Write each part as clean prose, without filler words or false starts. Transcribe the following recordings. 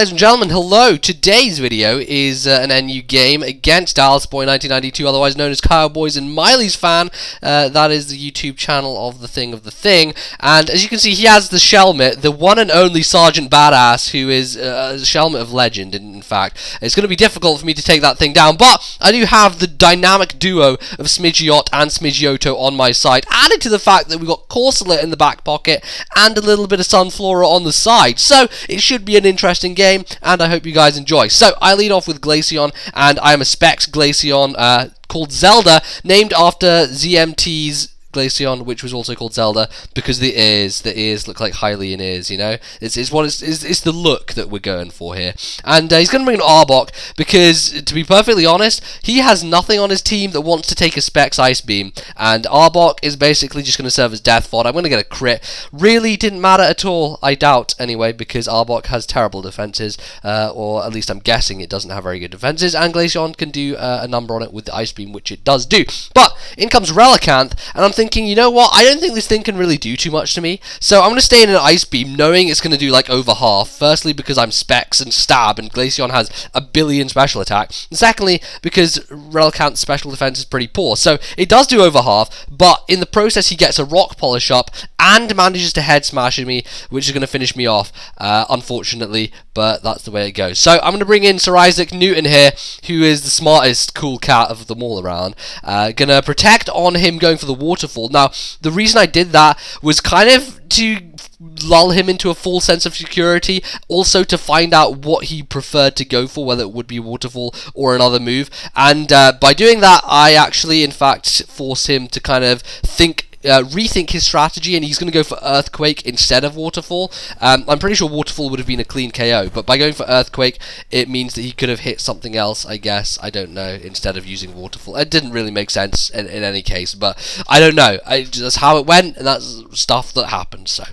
Ladies and gentlemen, hello. Today's video is an NU game against Dallasboi1992, otherwise known as Cowboys and Miley's Fan. That is the YouTube channel of the thing. And as you can see, he has the Shelmet, the one and only Sergeant Badass, who is a Shelmet of legend, in fact. It's going to be difficult for me to take that thing down, but I do have the dynamic duo of Smidges and Smidges on my side, added to the fact that we've got Corsola in the back pocket and a little bit of Sunflora on the side. So it should be an interesting game, and I hope you guys enjoy. So I lead off with Glaceon, and I am a Specs Glaceon called Zelda, named after ZMT's Glaceon, which was also called Zelda, because the ears look like Hylian ears, you know? It's the look that we're going for here. And he's going to bring an Arbok, because, to be perfectly honest, he has nothing on his team that wants to take a Specs Ice Beam, and Arbok is basically just going to serve as Death Fod. I'm going to get a crit. Really didn't matter at all, I doubt, anyway, because Arbok has terrible defenses, or at least I'm guessing it doesn't have very good defenses, and Glaceon can do a number on it with the Ice Beam, which it does do. But in comes Relicanth, and I'm thinking, you know what, I don't think this thing can really do too much to me, so I'm going to stay in an Ice Beam, knowing it's going to do like over half. Firstly, because I'm Specs and Stab, and Glaceon has a billion special attack, and secondly, because Relicanth's special defense is pretty poor, so it does do over half, but in the process he gets a Rock Polish up, and manages to head smash me, which is going to finish me off, unfortunately, but that's the way it goes. So I'm going to bring in Sir Isaac Newton here, who is the smartest cool cat of them all around. Gonna protect on him going for the waterfall. Now, the reason I did that was kind of to lull him into a full sense of security, also to find out what he preferred to go for, whether it would be waterfall or another move, and by doing that, I actually, in fact, force him to kind of rethink his strategy, and he's going to go for Earthquake instead of Waterfall. I'm pretty sure Waterfall would have been a clean KO, but by going for Earthquake, it means that he could have hit something else, I guess, I don't know, instead of using Waterfall. It didn't really make sense in any case, but I don't know. That's how it went, and that's stuff that happened, so.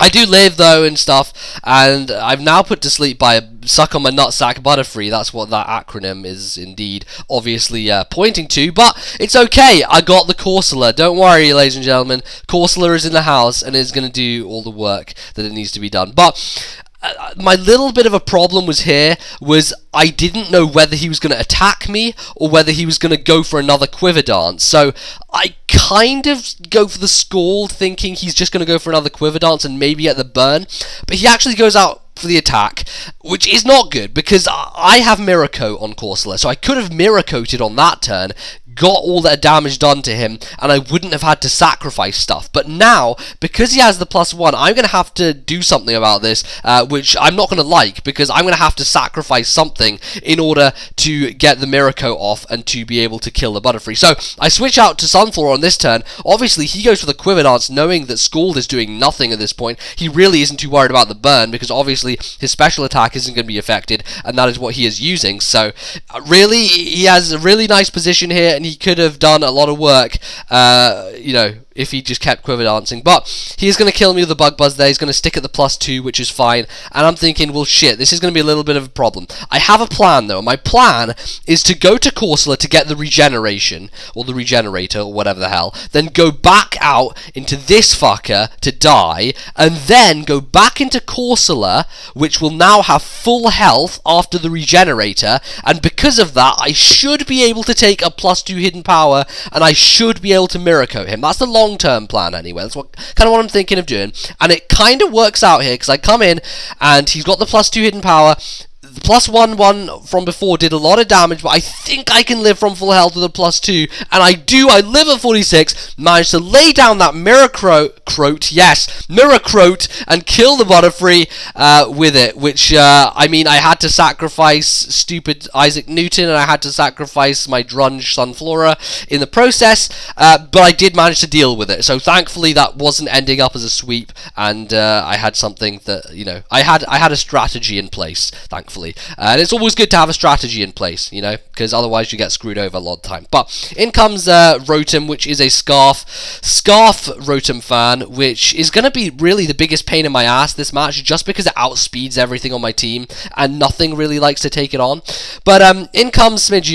I do live, though, and stuff, and I've now put to sleep by a suck on my nutsack Butterfree. That's what that acronym is indeed obviously pointing to, but it's okay. I got the Corsola. Don't worry, ladies and gentlemen. Corsola is in the house and is going to do all the work that it needs to be done. But my little bit of a problem was I didn't know whether he was going to attack me or whether he was going to go for another Quiver Dance. So I kind of go for the Scald, thinking he's just going to go for another Quiver Dance and maybe get the burn. But he actually goes out for the attack, which is not good, because I have Mirror Coat on Corsola, so I could have Mirror Coated on that turn, got all that damage done to him, and I wouldn't have had to sacrifice stuff. But now, because he has the +1, I'm going to have to do something about this, which I'm not going to like, because I'm going to have to sacrifice something in order to get the Mirror Coat off and to be able to kill the Butterfree. So I switch out to Sunflora on this turn. Obviously, he goes for the Quiver Dance, knowing that Scald is doing nothing at this point. He really isn't too worried about the burn, because obviously his special attack isn't going to be affected, and that is what he is using. So really, he has a really nice position here, and he could have done a lot of work, you know, if he just kept Quiver Dancing. But he's going to kill me with the Bug Buzz there. He's going to stick at the +2, which is fine. And I'm thinking, well, shit, this is going to be a little bit of a problem. I have a plan, though. My plan is to go to Corsola to get the regeneration, or the regenerator, or whatever the hell, then go back out into this fucker to die, and then go back into Corsola, which will now have full health after the regenerator, and because of that, I should be able to take a +2 hidden power, and I should be able to Mirror Coat him. That's the long-term plan anyway. That's kind of what I'm thinking of doing, and it kind of works out here, because I come in, and he's got the +2 hidden power. The +1 from before did a lot of damage, but I think I can live from full health with a +2, and I do. I live at 46, managed to lay down that Mirror Coat, yes, Mirror Coat, and kill the Butterfree with it, which, I mean, I had to sacrifice stupid Isaac Newton, and I had to sacrifice my Drunge Sunflora in the process, but I did manage to deal with it, so thankfully that wasn't ending up as a sweep, and I had something that, you know, I had a strategy in place, thankfully. hopefully. And it's always good to have a strategy in place, you know, because otherwise you get screwed over a lot of time. But in comes Rotom, which is a Scarf Rotom fan, which is going to be really the biggest pain in my ass this match, just because it outspeeds everything on my team, and nothing really likes to take it on. But in comes Smidges,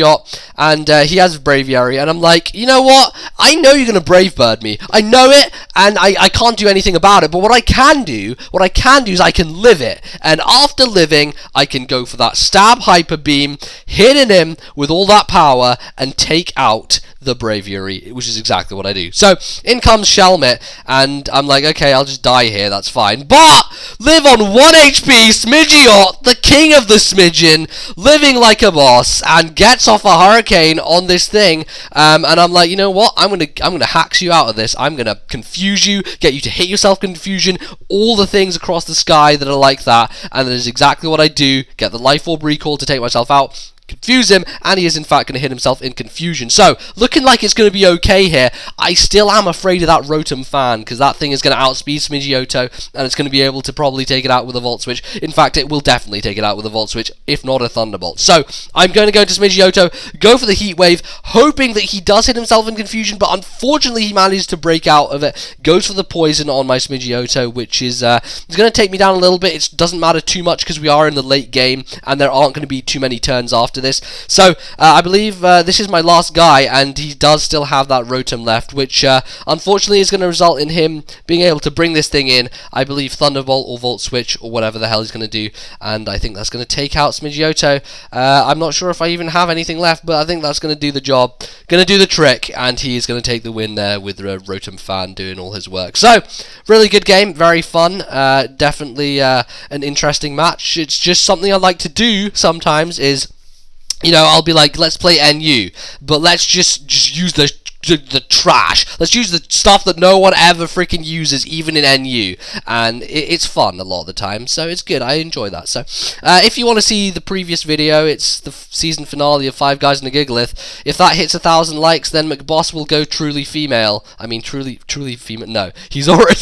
and he has Braviary, and I'm like, you know what? I know you're going to Brave Bird me. I know it, and I can't do anything about it. But what I can do is I can live it, and after living, I can go for that stab Hyper Beam, hitting him with all that power, and take out the Braviary, which is exactly what I do. So in comes Shelmet, and I'm like, okay, I'll just die here, that's fine. But live on 1 HP, Smidges, the king of the Smidgen, living like a boss, and gets off a Hurricane on this thing. And I'm like, you know what? I'm gonna hacks you out of this. I'm gonna confuse you, get you to hit yourself confusion, all the things across the sky that are like that, and that is exactly what I do. Get the Life Orb recall to take myself out, confuse him, and he is in fact going to hit himself in confusion. So, looking like it's going to be okay here. I still am afraid of that Rotom fan, because that thing is going to outspeed Smidges, and it's going to be able to probably take it out with a Volt Switch. In fact, it will definitely take it out with a Volt Switch, if not a Thunderbolt. So, I'm going to go to Smidges, go for the Heat Wave, hoping that he does hit himself in confusion, but unfortunately he manages to break out of it, goes for the Poison on my Smidges, which is it's going to take me down a little bit. It doesn't matter too much, because we are in the late game, and there aren't going to be too many turns after this. So I believe this is my last guy, and he does still have that Rotom left, which unfortunately is going to result in him being able to bring this thing in. I believe Thunderbolt or Volt Switch or whatever the hell he's going to do, and I think that's going to take out Smidges. I'm not sure if I even have anything left, but I think that's going to do the job, going to do the trick, and he is going to take the win there with Rotom fan doing all his work. So really good game, very fun, definitely an interesting match. It's just something I like to do sometimes, is, you know, I'll be like, let's play NU, but let's just use the trash. Let's use the stuff that no one ever freaking uses, even in NU, and it's fun a lot of the time, so it's good. I enjoy that. So if you want to see the previous video, it's the season finale of 5 Guys and a Gigalith. If that hits 1,000 likes, then McBoss will go truly female. I mean, truly female. No, he's already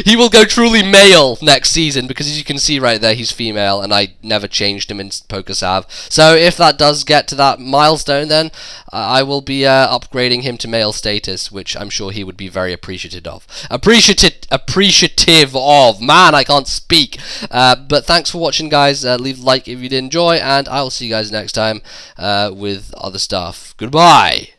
he will go truly male next season, because as you can see right there, he's female, and I never changed him in PokeSav. So if that does get to that milestone, then I will be upgrading him to male status, which I'm sure he would be very appreciative of. Appreciative of. Man, I can't speak. But thanks for watching, guys. Leave a like if you did enjoy, and I'll see you guys next time with other stuff. Goodbye.